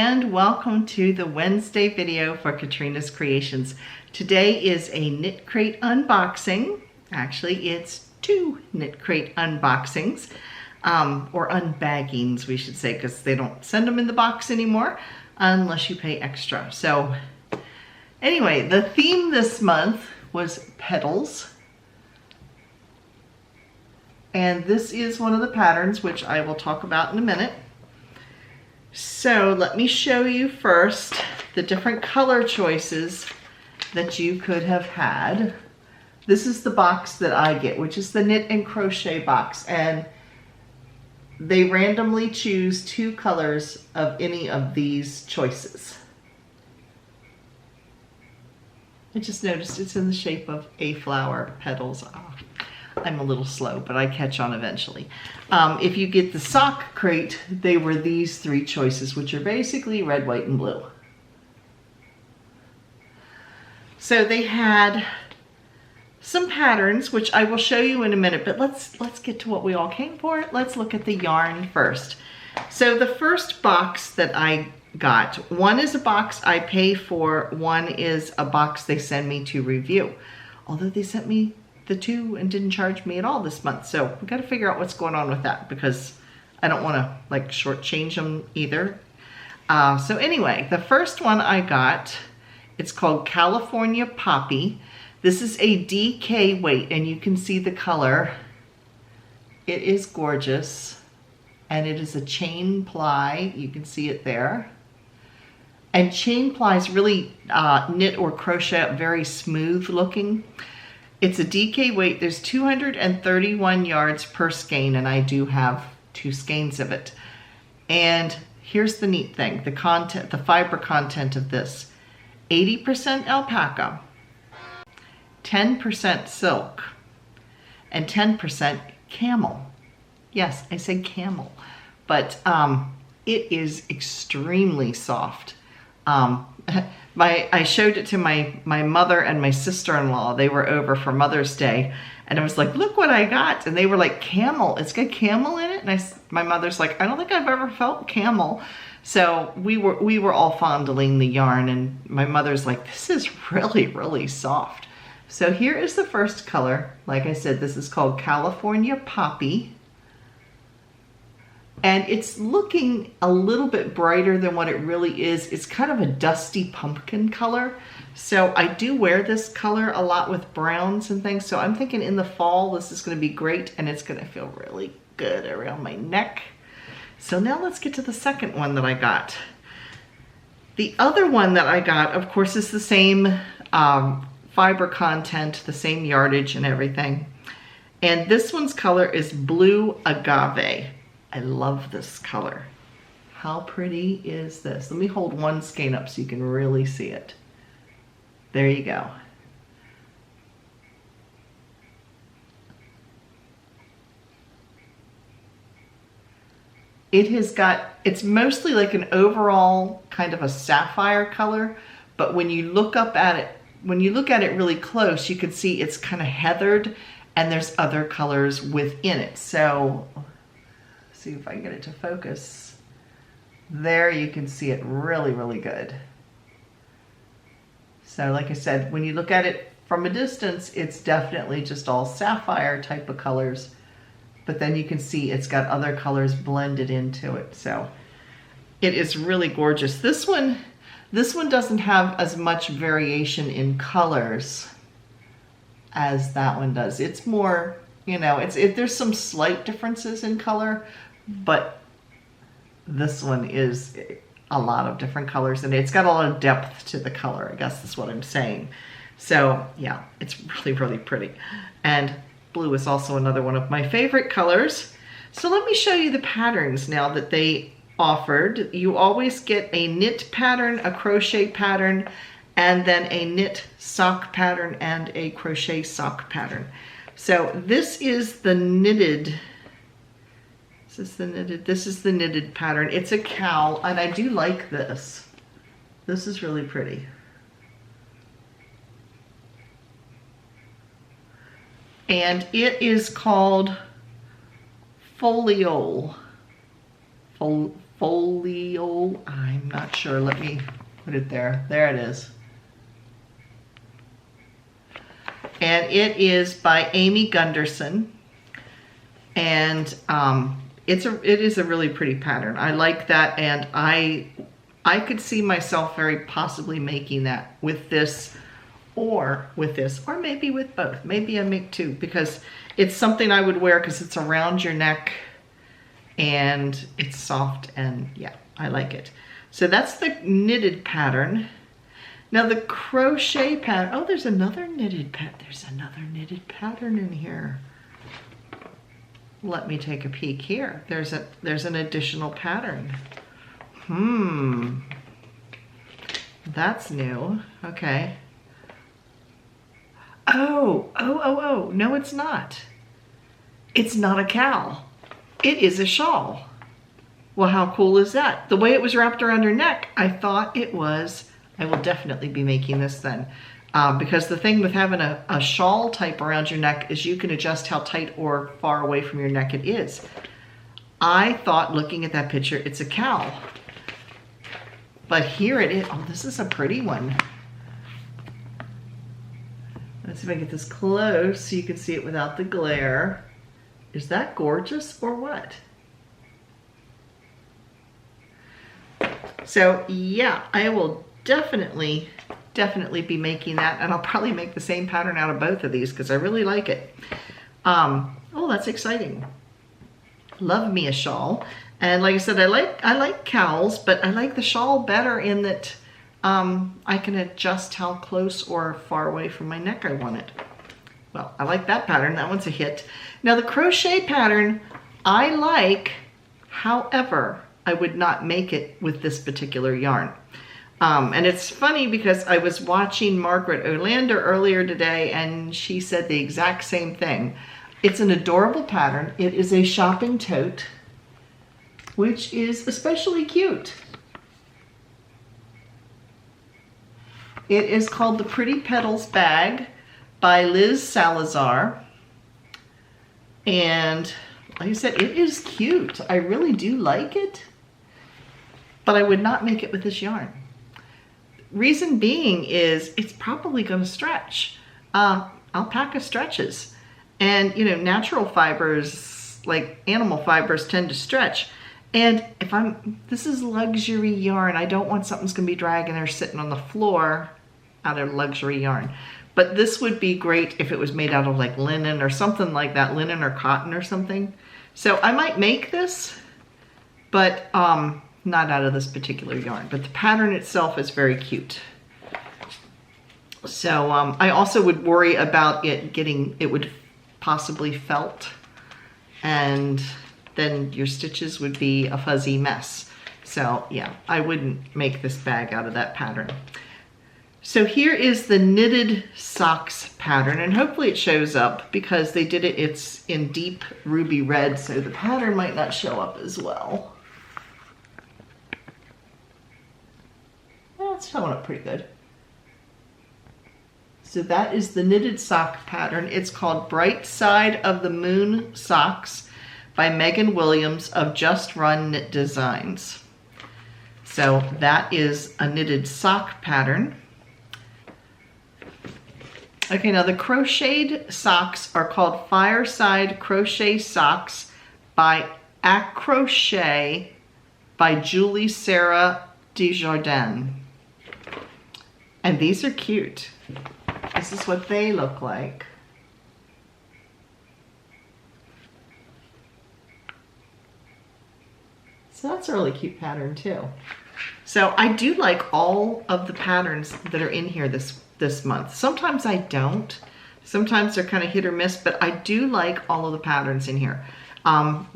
and welcome to the Wednesday video for Katrina's Creations. Today is a knit crate unboxing. Actually, it's two knit crate unboxings, or unbaggings we should say, because they don't send them in the box anymore unless you pay extra. So anyway, the theme this month was petals. And this is one of the patterns, which I will talk about in a minute. So let me show you first the different color choices that you could have had. This is the box that I get, which is the knit and crochet box. And they randomly choose two colors of any of these choices. I just noticed it's in the shape of a flower petals. Oh, I'm a little slow, but I catch on eventually. If you get the sock crate, they were these three choices, which are basically red, white, and blue. So they had some patterns, which I will show you in a minute, but let's get to what we all came for. Let's look at the yarn first. So the first box that I got, one is a box I pay for, one is a box they send me to review. Although they sent me the two and didn't charge me at all this month. So we got to figure out what's going on with that, because I don't want to like shortchange them either. So anyway, the first one I got, it's called California Poppy. This is a DK weight, and you can see the color. It is gorgeous, and it is a chain ply. You can see it there. And chain plies really knit or crochet up very smooth looking. It's a DK weight. There's 231 yards per skein, and I do have 2 skeins of it. And here's the neat thing, the content, the fiber content of this: 80% alpaca, 10% silk, and 10% camel. Yes, I said camel, but it is extremely soft. I showed it to my mother and my sister-in-law. They were over for Mother's Day, and I was like, look what I got. And they were like, camel, it's got camel in it? And my mother's like, I don't think I've ever felt camel. So we were all fondling the yarn, and my mother's like, this is really, really soft. So here is the first color. Like I said, this is called California Poppy. And it's looking a little bit brighter than what it really is. It's kind of a dusty pumpkin color. So I do wear this color a lot with browns and things. So I'm thinking in the fall, this is gonna be great, and it's gonna feel really good around my neck. So now let's get to the second one that I got. The other one that I got, of course, is the same fiber content, the same yardage and everything. And this one's color is Blue Agave. I love this color. How pretty is this? Let me hold one skein up so you can really see it. There you go. It's mostly like an overall kind of a sapphire color, but when you look up at it, really close, you can see it's kind of heathered, and there's other colors within it. So see if I can get it to focus. There you can see it really, really good. So like I said, when you look at it from a distance, it's definitely just all sapphire type of colors, but then you can see it's got other colors blended into it. So it is really gorgeous. This one doesn't have as much variation in colors as that one does. It's more, you know, there's some slight differences in color, but this one is a lot of different colors, and it's got a lot of depth to the color, I guess is what I'm saying. So yeah, it's really, really pretty. And blue is also another one of my favorite colors. So let me show you the patterns now that they offered. You always get a knit pattern, a crochet pattern, and then a knit sock pattern and a crochet sock pattern. So this is the knitted. This is the knitted pattern. It's a cowl, and I do like this. This is really pretty. And it is called foliole. folio. I'm not sure. Let me put it there. There it is. And it is by Amy Gunderson. And it is a really pretty pattern. I like that, and I could see myself very possibly making that with this or with this, or maybe with both. Maybe I make two, because it's something I would wear because it's around your neck and it's soft, and yeah, I like it. So that's the knitted pattern. Now the crochet pattern, oh, there's another knitted pattern in here. Let me take a peek here. There's an additional pattern. That's new. Okay. Oh, no, it's not. It's not a cowl. It is a shawl. Well, how cool is that? The way it was wrapped around her neck, I thought it was. I will definitely be making this then. Because the thing with having a shawl type around your neck is you can adjust how tight or far away from your neck it is. I thought, looking at that picture, it's a cowl. But here it is. Oh, this is a pretty one. Let's see if I get this close so you can see it without the glare. Is that gorgeous or what? So yeah, I will definitely be making that, and I'll probably make the same pattern out of both of these because I really like it. Oh, that's exciting. Love me a shawl. And like I said, I like cowls, but I like the shawl better in that I can adjust how close or far away from my neck I want it. Well, I like that pattern. That one's a hit. Now the crochet pattern I like, however, I would not make it with this particular yarn. And it's funny because I was watching Margaret Olander earlier today, and she said the exact same thing. It's an adorable pattern. It is a shopping tote, which is especially cute. It is called the Pretty Petals Bag by Liz Salazar. And like I said, it is cute. I really do like it, but I would not make it with this yarn. Reason being is it's probably going to stretch. Alpaca stretches. And, you know, natural fibers, like animal fibers, tend to stretch. And if this is luxury yarn, I don't want something's going to be dragging or sitting on the floor out of luxury yarn. But this would be great if it was made out of like linen or something like that, linen or cotton or something. So I might make this, but not out of this particular yarn. But the pattern itself is very cute. So I also would worry about it would possibly felt, and then your stitches would be a fuzzy mess. So yeah, I wouldn't make this bag out of that pattern. So here is the knitted socks pattern, and hopefully it shows up because they did it's in deep ruby red, so the pattern might not show up as well. Well, it's showing up pretty good. So that is the knitted sock pattern. It's called Bright Side of the Moon Socks by Megan Williams of Just Run Knit Designs. So that is a knitted sock pattern. Okay, now the crocheted socks are called Fireside Crochet Socks by Accrochet by Julie Sarah Desjardins. And these are cute. This is what they look like. So that's a really cute pattern too. So I do like all of the patterns that are in here this month. Sometimes I don't. Sometimes they're kind of hit or miss, but I do like all of the patterns in here.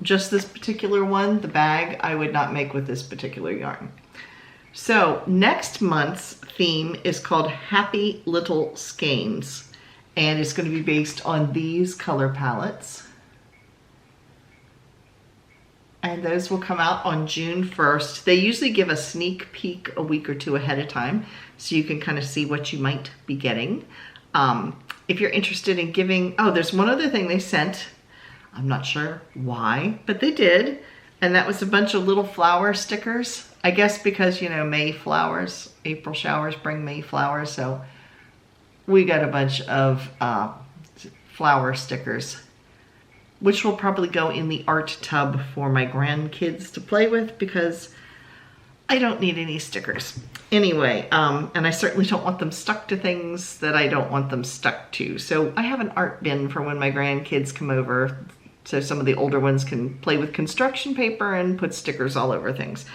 Just this particular one, the bag, I would not make with this particular yarn. So next month's theme is called Happy Little Skeins, and it's going to be based on these color palettes. And those will come out on June 1st. They usually give a sneak peek a week or two ahead of time, so you can kind of see what you might be getting. If you're interested in giving, oh, there's one other thing they sent. I'm not sure why, but they did. And that was a bunch of little flower stickers. I guess because, you know, May flowers, April showers bring May flowers. So we got a bunch of flower stickers, which will probably go in the art tub for my grandkids to play with because I don't need any stickers. Anyway, and I certainly don't want them stuck to things that I don't want them stuck to. So I have an art bin for when my grandkids come over, so some of the older ones can play with construction paper and put stickers all over things.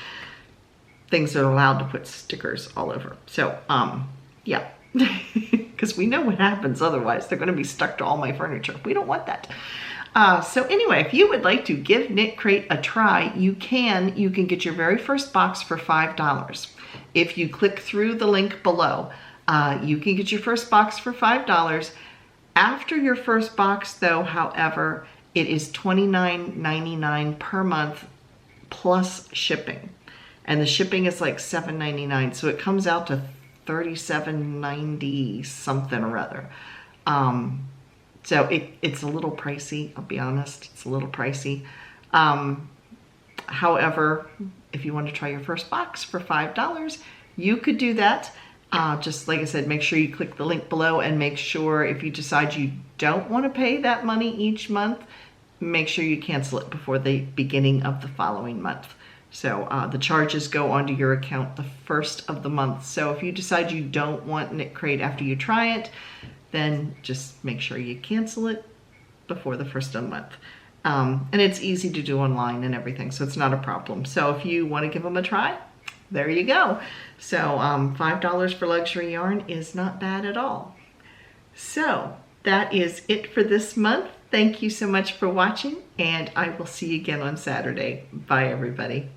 Things that are allowed to put stickers all over. So, yeah, because we know what happens otherwise. They're going to be stuck to all my furniture. We don't want that. So anyway, if you would like to give Knit Crate a try, you can get your very first box for $5. If you click through the link below, you can get your first box for $5. After your first box though, however, it is $29.99 per month plus shipping. And the shipping is like $7.99, so it comes out to $37.90 something or other. So it's a little pricey, I'll be honest, it's a little pricey. However, if you want to try your first box for $5, you could do that. Just like I said, make sure you click the link below and make sure if you decide you don't want to pay that money each month, make sure you cancel it before the beginning of the following month. So the charges go onto your account the first of the month. So if you decide you don't want Knit Crate after you try it, then just make sure you cancel it before the first of the month. And it's easy to do online and everything, so it's not a problem. So if you want to give them a try, there you go. So $5 for luxury yarn is not bad at all. So that is it for this month. Thank you so much for watching, and I will see you again on Saturday. Bye, everybody.